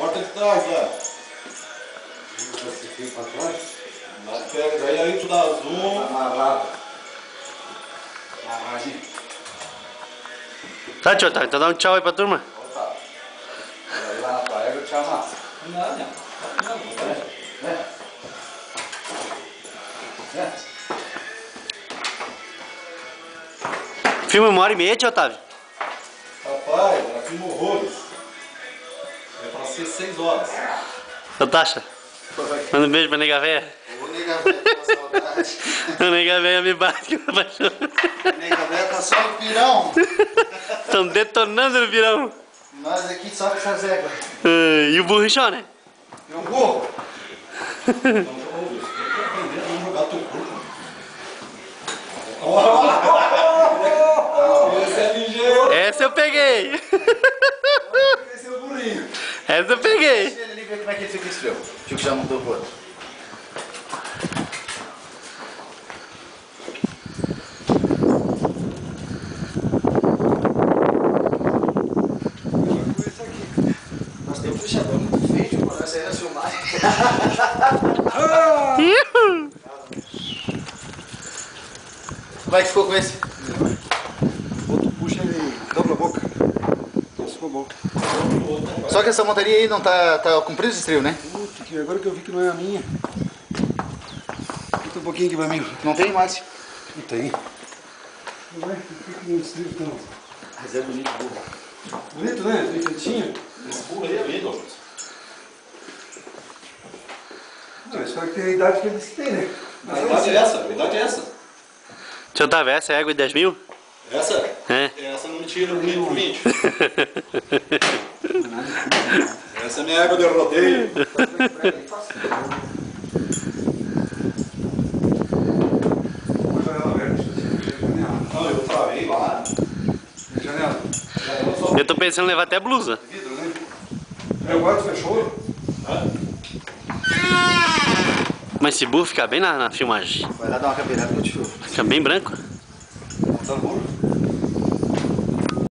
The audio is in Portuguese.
porta de trás, né? Esse fio pra trás. Mas pega, daí aí tu dá zoom. Amarrado. Amarradinho. Tá, tio Otávio, então dá um tchau aí pra turma. Opa. Aí lá na praia eu vou te amar. Não. Filma 1h30, tio Otávio. Rapaz, ela filma horrores. É pra ser 6 horas. Ô, Tasha, manda um beijo pra nega véia. Ô, nega velha, com saudade. A nega véia me bate que eu apaixono. Nega velha tá só no pirão. Estão detonando no virão. Nós aqui só com essas éguas. E o burrichão, né? E um burro. Então, vamos aprender a não jogar teu corpo. Esse é ligeiro. Essa eu peguei. Esse é o burrinho. Essa eu peguei. Deixa ele ali ver como é que ele fica esse frio. O Chico já montou o outro. Nós temos um puxador muito feio para nós sair na filmagem. Como é que ficou com esse? Outro puxa ele dobra a boca. Isso ficou bom. Só que essa montaria aí não tá cumprindo esse trio, né? Puta, que agora que eu vi que não é a minha. Conta um pouquinho aqui pra mim. Não tem, Márcio? Não tem. Não é? Por que não distribui tanto? Mas é bonito, burro. Bonito, né? Bem feitinho. Esse burro aí é lindo. Não, eu espero que tenha a idade que ele disse que tem, né? A idade é essa, a idade é essa. Tio Otávio, essa é a água de 10 mil? Essa? É. Essa não me tira o 20 por 20. Essa é minha égua de rodeio. Uma janela aberta, janela. Não, eu travei lá. Janela. Eu tô pensando em levar até blusa. Vidro, né? É, o guarda fechou. Mas esse burro fica bem na filmagem. Vai lá dar uma cabeirada que eu te filmo. Fica bem branco. Tá bom.